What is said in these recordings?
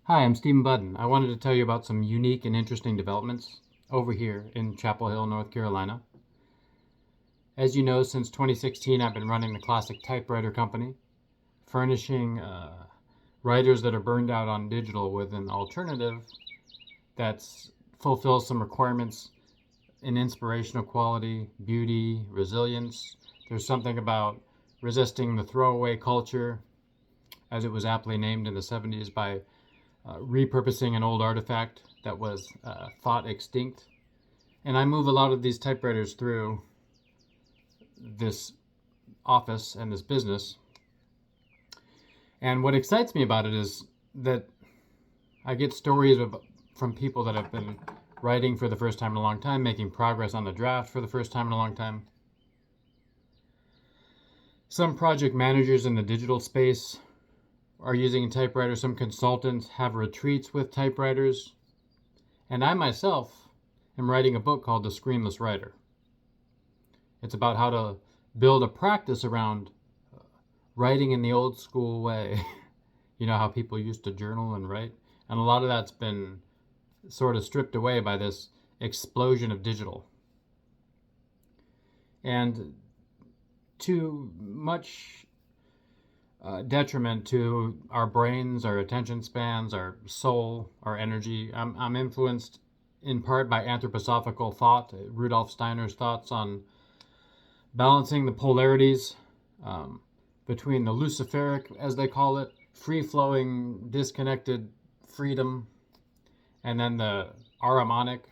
Hi, I'm Stephen Budden. I wanted to tell you about some unique and interesting developments over here in Chapel Hill, North Carolina. As you know, since 2016, I've been running the Classic Typewriter Company, furnishing writers that are burned out on digital with an alternative that fulfills some requirements in inspirational quality, beauty, resilience. There's something about resisting the throwaway culture, as it was aptly named in the 70s by repurposing an old artifact that was thought extinct. And I move a lot of these typewriters through this office and this business. And what excites me about it is that I get stories from people that have been writing for the first time in a long time, making progress on the draft for the first time in a long time. Some project managers in the digital space are using typewriters. Some consultants have retreats with typewriters. And I myself am writing a book called The Screenless Writer. It's about how to build a practice around writing in the old school way. You know how people used to journal and write? And a lot of that's been sort of stripped away by this explosion of digital. And too much detriment to our brains, our attention spans, our soul, our energy. I'm influenced in part by anthroposophical thought, Rudolf Steiner's thoughts on balancing the polarities between the Luciferic, as they call it, free-flowing, disconnected freedom, and then the Ahrimanic,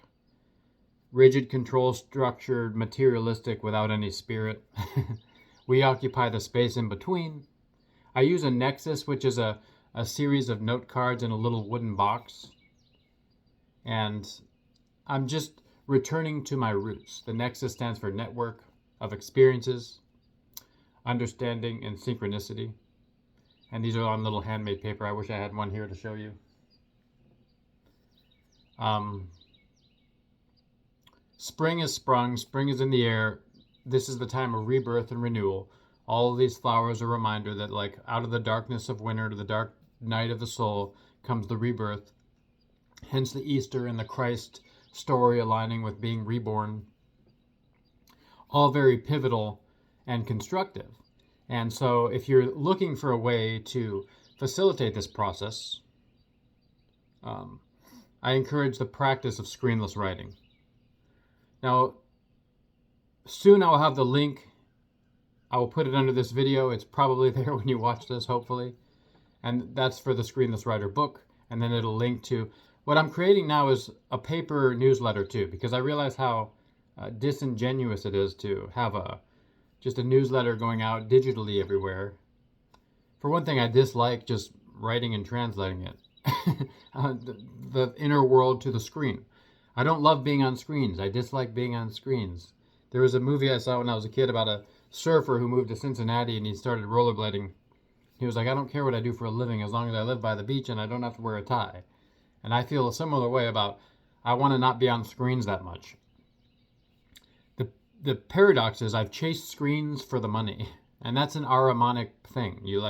rigid control structured, materialistic, without any spirit. We occupy the space in between. I use a nexus, which is a series of note cards in a little wooden box. And I'm just returning to my roots. The nexus stands for network of experiences, understanding, and synchronicity. And these are on little handmade paper. I wish I had one here to show you. Spring is sprung, spring is in the air. This is the time of rebirth and renewal. All of these flowers are a reminder that, like, out of the darkness of winter to the dark night of the soul comes the rebirth. Hence the Easter and the Christ story aligning with being reborn. All very pivotal and constructive. And so if you're looking for a way to facilitate this process, I encourage the practice of screenless writing. Now, soon I'll have the link. I will put it under this video. It's probably there when you watch this, hopefully. And that's for the Screenless Writer book. And then it'll link to what I'm creating now is a paper newsletter too, because I realize how disingenuous it is to have just a newsletter going out digitally everywhere. For one thing, I dislike just writing and translating it. The inner world to the screen. I don't love being on screens. I dislike being on screens. There was a movie I saw when I was a kid about a surfer who moved to Cincinnati and he started rollerblading. He was like, I don't care what I do for a living as long as I live by the beach and I don't have to wear a tie. And I feel a similar way about, I want to not be on screens that much. The paradox is I've chased screens for the money. And that's an Ahrimanic thing. You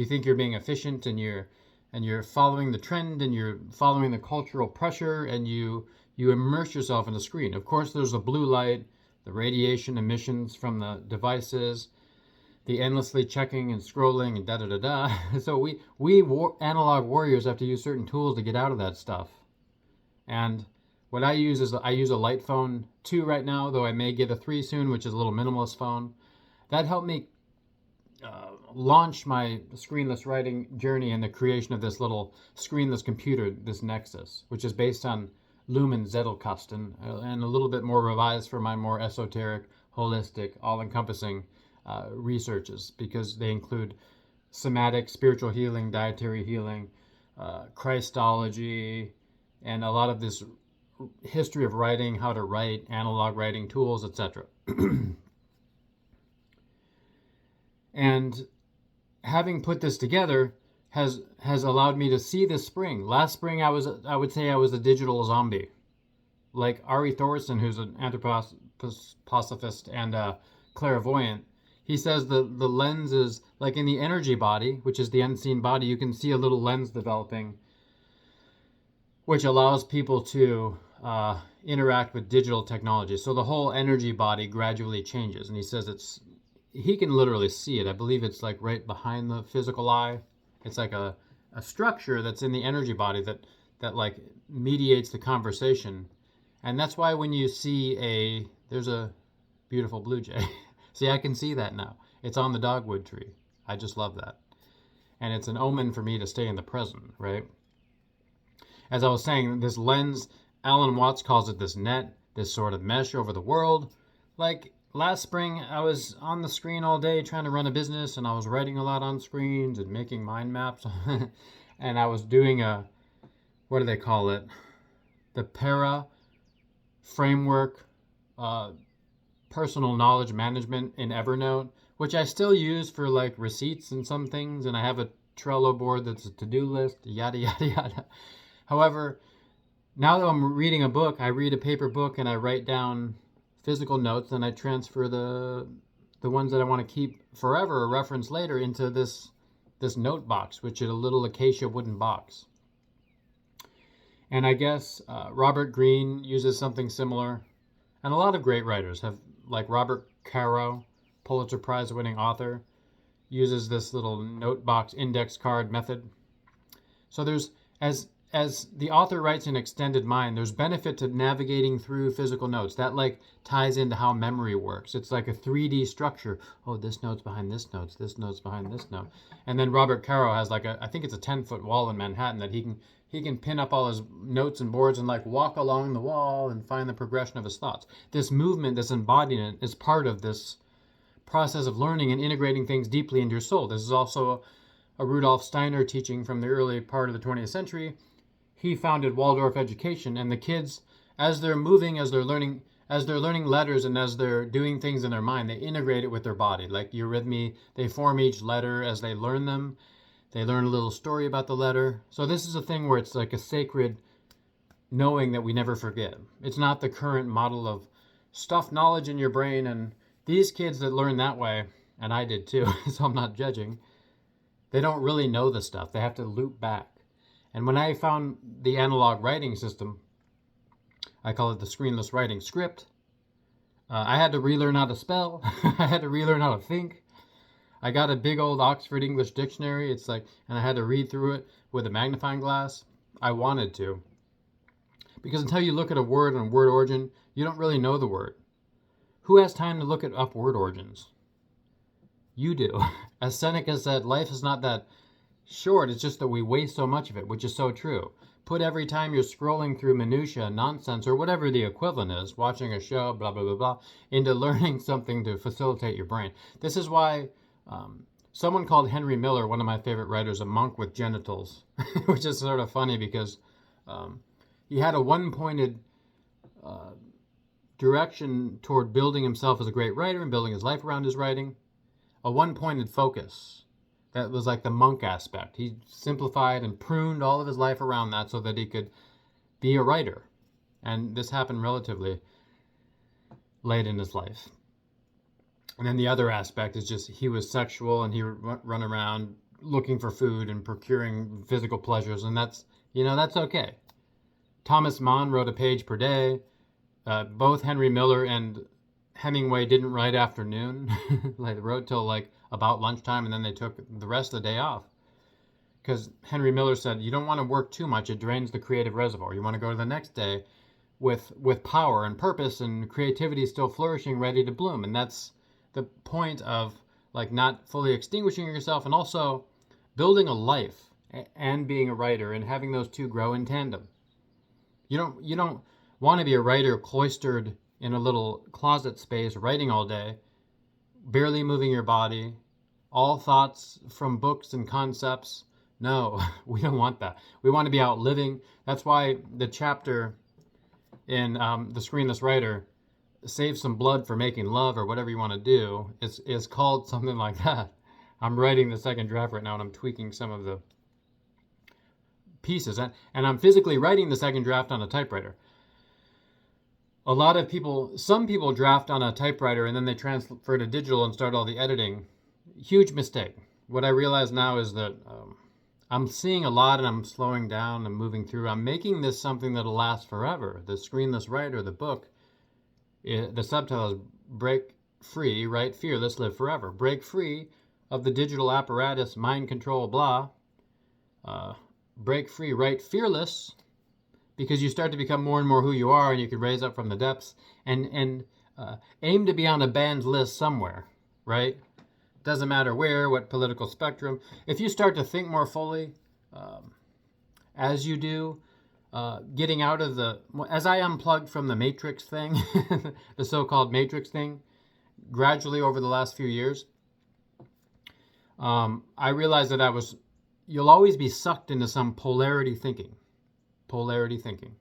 think you're being efficient and you're following the trend and you're following the cultural pressure and you immerse yourself in the screen. Of course, there's the blue light, the radiation emissions from the devices, the endlessly checking and scrolling and da-da-da-da. So we analog warriors have to use certain tools to get out of that stuff. And what I use is I use a light phone 2 right now, though I may get a 3 soon, which is a little minimalist phone. That helped me launch my screenless writing journey and the creation of this little screenless computer, this Nexus, which is based on Lumen Zettelkasten and a little bit more revised for my more esoteric, holistic, all-encompassing researches, because they include somatic, spiritual healing, dietary healing, Christology, and a lot of this history of writing, how to write, analog writing tools, etc. And having put this together has allowed me to see this spring. Last spring, I would say I was a digital zombie, like Ari Thorson, who's an anthroposophist and clairvoyant. He says the lens is like in the energy body, which is the unseen body. You can see a little lens developing which allows people to interact with digital technology. So the whole energy body gradually changes. And he says he can literally see it. I believe it's like right behind the physical eye. It's like a structure that's in the energy body that like mediates the conversation. And that's why when you see there's a beautiful blue jay. See, I can see that now. It's on the dogwood tree. I just love that. And it's an omen for me to stay in the present, right? As I was saying, this lens, Alan Watts calls it this net, this sort of mesh over the world. Like last spring, I was on the screen all day trying to run a business, and I was writing a lot on screens and making mind maps. And I was doing what do they call it? The para framework, personal knowledge management in Evernote, which I still use for like receipts and some things. And I have a Trello board that's a to-do list, yada, yada, yada. However, now that I'm reading a book, I read a paper book and I write down physical notes, and I transfer the ones that I want to keep forever or reference later into this note box, which is a little acacia wooden box. And I guess Robert Greene uses something similar. And a lot of great writers have, like Robert Caro, Pulitzer Prize winning author, uses this little note box index card method. So there's, as the author writes in extended mind, there's benefit to navigating through physical notes. That like ties into how memory works. It's like a 3D structure. Oh, this note's behind this note, this note's behind this note. And then Robert Caro has like I think it's a 10-foot wall in Manhattan that he can pin up all his notes and boards and like walk along the wall and find the progression of his thoughts. This movement, this embodiment is part of this process of learning and integrating things deeply into your soul. This is also a Rudolf Steiner teaching from the early part of the 20th century. He founded Waldorf education, and the kids, as they're moving, as they're learning letters, and as they're doing things in their mind, they integrate it with their body. Like eurythmy, they form each letter as they learn them. They learn a little story about the letter. So this is a thing where it's like a sacred knowing that we never forget. It's not the current model of stuff knowledge in your brain. And these kids that learn that way, and I did too, so I'm not judging, they don't really know the stuff. They have to loop back. And when I found the analog writing system, I call it the screenless writing script, I had to relearn how to spell. I had to relearn how to think. I got a big old Oxford English dictionary. It's like, and I had to read through it with a magnifying glass. I wanted to. Because until you look at a word and word origin, you don't really know the word. Who has time to look at up word origins? You do. As Seneca said, life is not that short, it's just that we waste so much of it, which is so true. Put every time you're scrolling through minutia, nonsense, or whatever the equivalent is, watching a show, blah, blah, blah, blah, into learning something to facilitate your brain. This is why someone called Henry Miller, one of my favorite writers, a monk with genitals, which is sort of funny because he had a one-pointed direction toward building himself as a great writer and building his life around his writing, a one-pointed focus. That was like the monk aspect. He simplified and pruned all of his life around that so that he could be a writer. And this happened relatively late in his life. And then the other aspect is just he was sexual and he would run around looking for food and procuring physical pleasures. And that's okay. Thomas Mann wrote a page per day. Both Henry Miller and Hemingway didn't write afternoon. They wrote till like about lunchtime, and then they took the rest of the day off. Because Henry Miller said, you don't want to work too much. It drains the creative reservoir. You want to go to the next day with power and purpose and creativity still flourishing, ready to bloom. And that's the point of like not fully extinguishing yourself and also building a life and being a writer and having those two grow in tandem. You don't want to be a writer cloistered in a little closet space, writing all day, barely moving your body, all thoughts from books and concepts. No, we don't want that. We want to be out living. That's why the chapter in the Screenless Writer, Save Some Blood for Making Love, or whatever you want to do, is called something like that. I'm writing the second draft right now, and I'm tweaking some of the pieces. And I'm physically writing the second draft on a typewriter. Some people draft on a typewriter and then they transfer to digital and start all the editing. Huge mistake. What I realize now is that I'm seeing a lot and I'm slowing down and moving through. I'm making this something that'll last forever. The Screenless Writer, the book, the subtitle is Break Free, Write Fearless, Live Forever. Break free of the digital apparatus, mind control, blah. Break free, write fearless, because you start to become more and more who you are, and you can raise up from the depths and aim to be on a banned list somewhere, right? Doesn't matter where, what political spectrum. If you start to think more fully, as you do, getting out of as I unplugged from the Matrix thing, the so-called Matrix thing, gradually over the last few years, I realized that you'll always be sucked into some polarity thinking. Polarity thinking.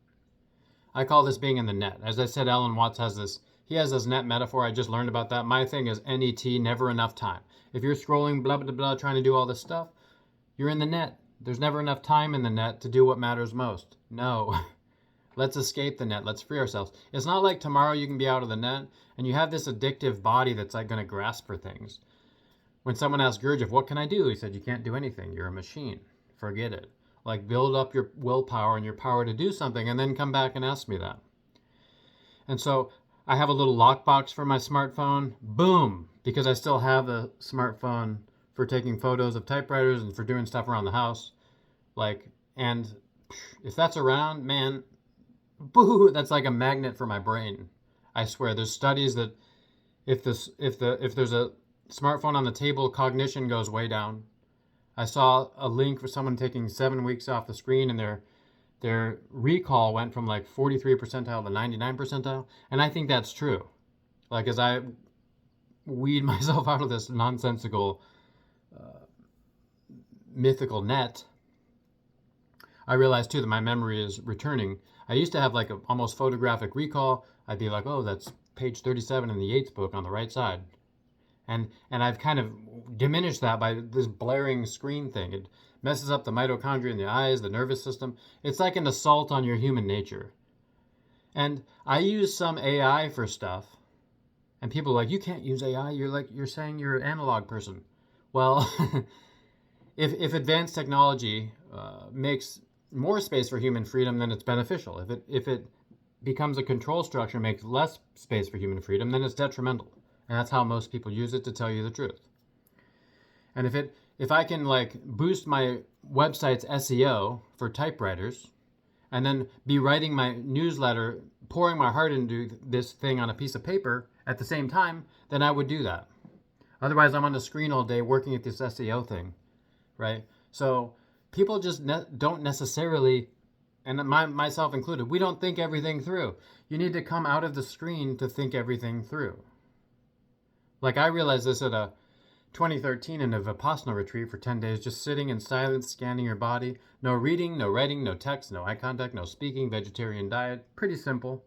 I call this being in the net. As I said, Alan Watts has this net metaphor. I just learned about that. My thing is NET, never enough time. If you're scrolling, blah, blah, blah, trying to do all this stuff, you're in the net. There's never enough time in the net to do what matters most. No. Let's escape the net. Let's free ourselves. It's not like tomorrow you can be out of the net and you have this addictive body that's like going to grasp for things. When someone asked Gurdjieff, what can I do? He said, you can't do anything. You're a machine. Forget it. Like, build up your willpower and your power to do something and then come back and ask me that. And so I have a little lockbox for my smartphone. Boom! Because I still have the smartphone for taking photos of typewriters and for doing stuff around the house. And if that's around, man, boo, that's like a magnet for my brain. I swear, there's studies that if there's a smartphone on the table, cognition goes way down. I saw a link for someone taking 7 weeks off the screen and their recall went from like 43 percentile to 99 percentile. And I think that's true. Like, as I weed myself out of this nonsensical, mythical net, I realized too that my memory is returning. I used to have like a almost photographic recall. I'd be like, oh, that's page 37 in the Yates book on the right side. And I've kind of diminished that by this blaring screen thing. It messes up the mitochondria in the eyes, the nervous system. It's like an assault on your human nature. And I use some AI for stuff. And people are like, you can't use AI. You're saying you're an analog person. Well, if advanced technology makes more space for human freedom, then it's beneficial. If it becomes a control structure, makes less space for human freedom, then it's detrimental. And that's how most people use it, to tell you the truth. And if I can like boost my website's SEO for typewriters and then be writing my newsletter, pouring my heart into this thing on a piece of paper at the same time, then I would do that. Otherwise, I'm on the screen all day working at this SEO thing, right? So people just don't necessarily, and myself included, we don't think everything through. You need to come out of the screen to think everything through. Like, I realized this at a 2013 in a Vipassana retreat for 10 days, just sitting in silence, scanning your body. No reading, no writing, no text, no eye contact, no speaking, vegetarian diet. Pretty simple.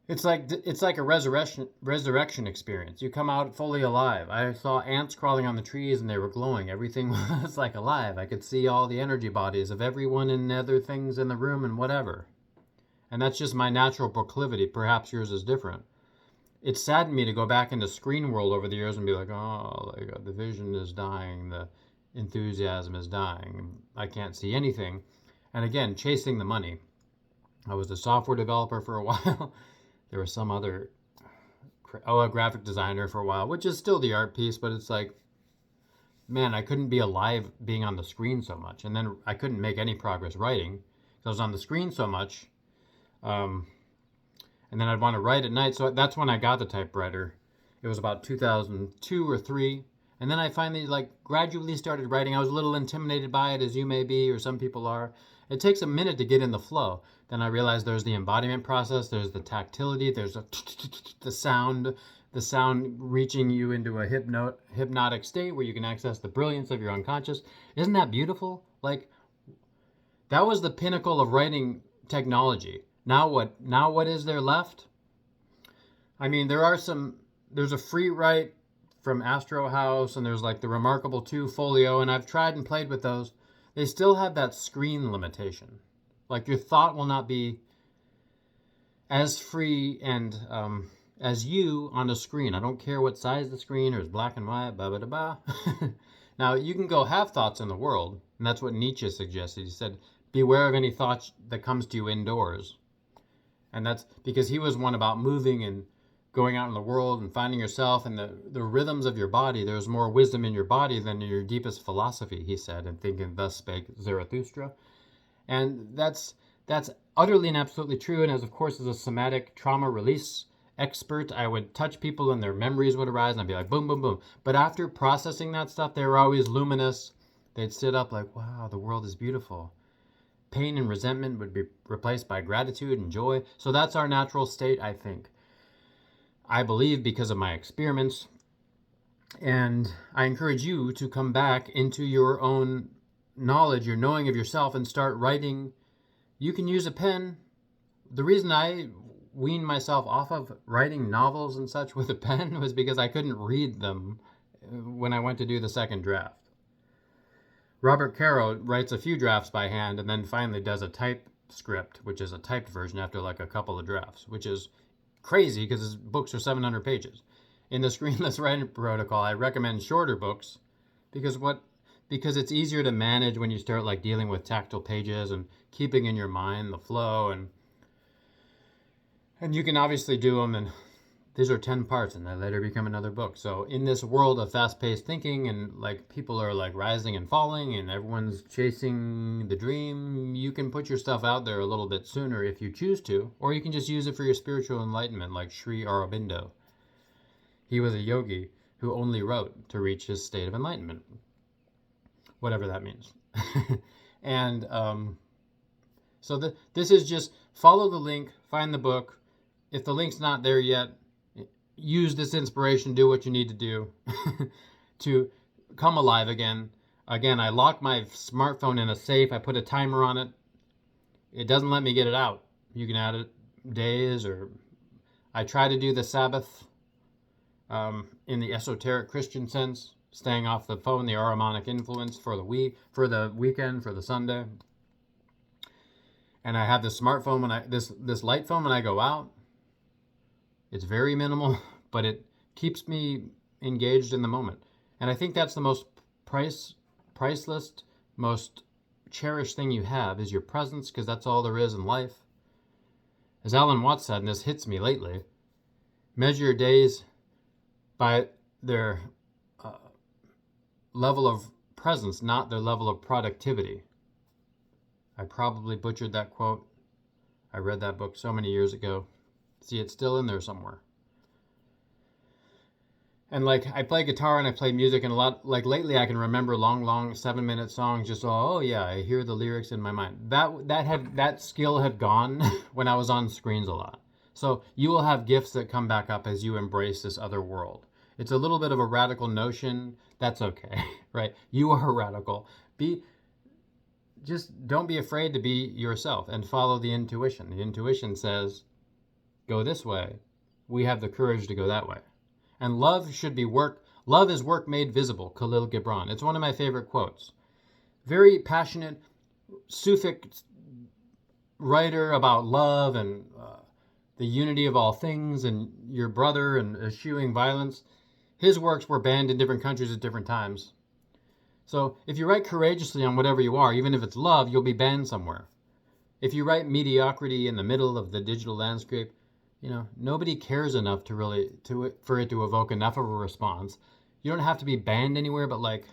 It's like a resurrection experience. You come out fully alive. I saw ants crawling on the trees and they were glowing. Everything was like alive. I could see all the energy bodies of everyone and other things in the room and whatever. And that's just my natural proclivity. Perhaps yours is different. It saddened me to go back into screen world over the years and be like, oh, the vision is dying, the enthusiasm is dying, I can't see anything. And again, chasing the money. I was a software developer for a while. There was some other, a graphic designer for a while, which is still the art piece, but it's like, man, I couldn't be alive being on the screen so much. And then I couldn't make any progress writing because I was on the screen so much. And then I'd want to write at night. So that's when I got the typewriter. It was about 2002 or 3. And then I finally gradually started writing. I was a little intimidated by it, as you may be, or some people are. It takes a minute to get in the flow. Then I realized there's the embodiment process, there's the tactility, there's the sound reaching you into a hypnotic state where you can access the brilliance of your unconscious. Isn't that beautiful? That was the pinnacle of writing technology. Now what is there left? I mean, there's a free write from Astro House, and there's the Remarkable 2 Folio, and I've tried and played with those. They still have that screen limitation. Your thought will not be as free and as you on a screen. I don't care what size the screen or is black and white, blah, blah, blah, blah. Now, you can go have thoughts in the world, and that's what Nietzsche suggested. He said, beware of any thought that comes to you indoors. And that's because he was one about moving and going out in the world and finding yourself and the rhythms of your body. There's more wisdom in your body than in your deepest philosophy, he said, and thinking thus spake Zarathustra. And that's utterly and absolutely true. And of course, as a somatic trauma release expert, I would touch people and their memories would arise and I'd be like, boom, boom, boom. But after processing that stuff, they were always luminous. They'd sit up like, wow, the world is beautiful. Pain and resentment would be replaced by gratitude and joy. So that's our natural state, I think. I believe because of my experiments. And I encourage you to come back into your own knowledge, your knowing of yourself, and start writing. You can use a pen. The reason I weaned myself off of writing novels and such with a pen was because I couldn't read them when I went to do the second draft. Robert Caro writes a few drafts by hand and then finally does a typescript, which is a typed version after like a couple of drafts, which is crazy because his books are 700 pages. In the Screenless Writer Protocol, I recommend shorter books because it's easier to manage when you start like dealing with tactile pages and keeping in your mind the flow, and you can obviously do them, and these are 10 parts and they later become another book. So in this world of fast-paced thinking and like people are like rising and falling and everyone's chasing the dream, you can put your stuff out there a little bit sooner if you choose to, or you can just use it for your spiritual enlightenment like Sri Aurobindo. He was a yogi who only wrote to reach his state of enlightenment, whatever that means. And so this is just follow the link, find the book. If the link's not there yet, use this inspiration, do what you need to do to come alive again. Again, I lock my smartphone in a safe. I put a timer on it. It doesn't let me get it out. You can add it days, or I try to do the Sabbath in the esoteric Christian sense, staying off the phone, the Ahrimanic influence for the weekend, for the Sunday. And I have this smartphone this light phone when I go out. It's very minimal, but it keeps me engaged in the moment. And I think that's the most priceless, most cherished thing you have is your presence, because that's all there is in life. As Alan Watts said, and this hits me lately, measure your days by their level of presence, not their level of productivity. I probably butchered that quote. I read that book so many years ago. See, it's still in there somewhere. And like I play guitar and I play music, and a lot, like lately I can remember long 7-minute songs just oh yeah, I hear the lyrics in my mind. That skill had gone when I was on screens a lot. So you will have gifts that come back up as you embrace this other world. It's a little bit of a radical notion. That's okay, right? You are radical. Just don't be afraid to be yourself and follow the intuition. The intuition says, go this way. We have the courage to go that way. And love should be work. Love is work made visible, Khalil Gibran. It's one of my favorite quotes. Very passionate, Sufic writer about love and the unity of all things and your brother and eschewing violence. His works were banned in different countries at different times. So if you write courageously on whatever you are, even if it's love, you'll be banned somewhere. If you write mediocrity in the middle of the digital landscape, nobody cares enough for it to evoke enough of a response. You don't have to be banned anywhere, but like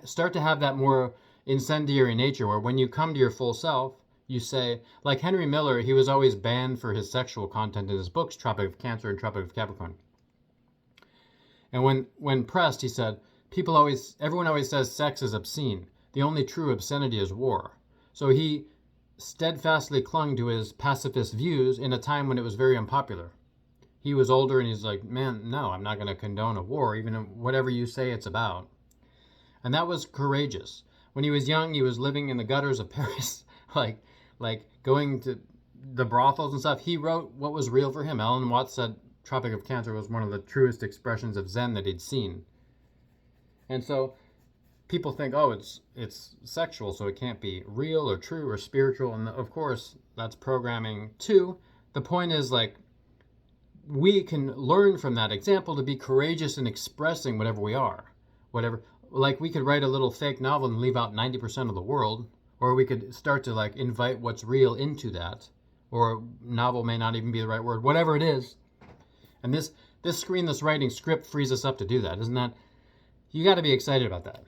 start to have that more incendiary nature where when you come to your full self, you say, like Henry Miller, he was always banned for his sexual content in his books, Tropic of Cancer and Tropic of Capricorn. And when pressed, he said, everyone always says sex is obscene. The only true obscenity is war. So he steadfastly clung to his pacifist views in a time when it was very unpopular. He was older and he's like, man, no, I'm not going to condone a war, even whatever you say it's about. And that was courageous. When he was young, he was living in the gutters of Paris, like going to the brothels and stuff. He wrote what was real for him. Alan Watts said Tropic of Cancer was one of the truest expressions of Zen that he'd seen. And so people think, oh, it's sexual, so it can't be real or true or spiritual. And of course, that's programming too. The point is, like, we can learn from that example to be courageous in expressing whatever we are. like we could write a little fake novel and leave out 90% of the world, or we could start to like invite what's real into that, or novel may not even be the right word, whatever it is. And this screenless writing script frees us up to do that. Isn't that, you got to be excited about that.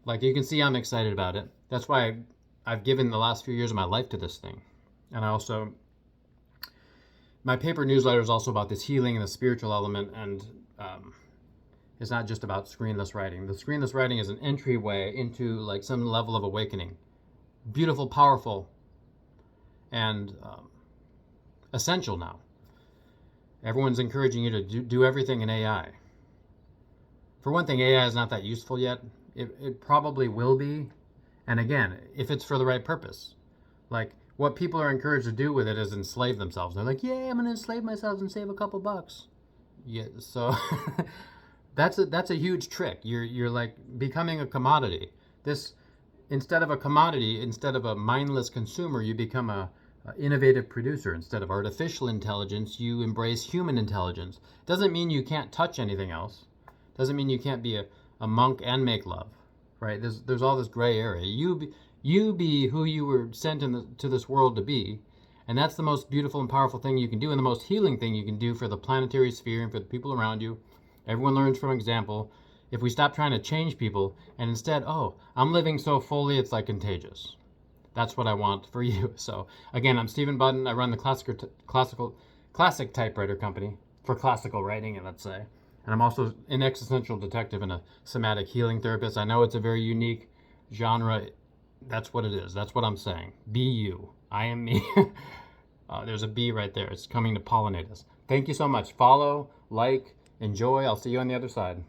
Like you can see I'm excited about it. That's why I've given the last few years of my life to this thing. And I also, my paper newsletter is also about this healing and the spiritual element, and it's not just about screenless writing. The screenless writing is an entryway into like some level of awakening. Beautiful, powerful, and essential now. Everyone's encouraging you to do everything in AI. For one thing, AI is not that useful yet. It probably will be. And again, if it's for the right purpose. Like, what people are encouraged to do with it is enslave themselves. They're like, yeah, I'm going to enslave myself and save a couple bucks. Yeah, so that's a huge trick. You're like becoming a commodity. This, instead of a commodity, instead of a mindless consumer, you become a innovative producer. Instead of artificial intelligence, you embrace human intelligence. Doesn't mean you can't touch anything else. Doesn't mean you can't be a monk and make love, right? There's all this gray area. You be who you were sent to this world to be, and that's the most beautiful and powerful thing you can do, and the most healing thing you can do for the planetary sphere and for the people around you. Everyone learns from example. If we stop trying to change people and instead, oh, I'm living so fully it's like contagious. That's what I want for you. So again, I'm Stephen Budden. I run the classic typewriter company for classical writing, let's say. And I'm also an existential detective and a somatic healing therapist. I know it's a very unique genre. That's what it is. That's what I'm saying. Be you. I am me. There's a bee right there. It's coming to pollinate us. Thank you so much. Follow, like, enjoy. I'll see you on the other side.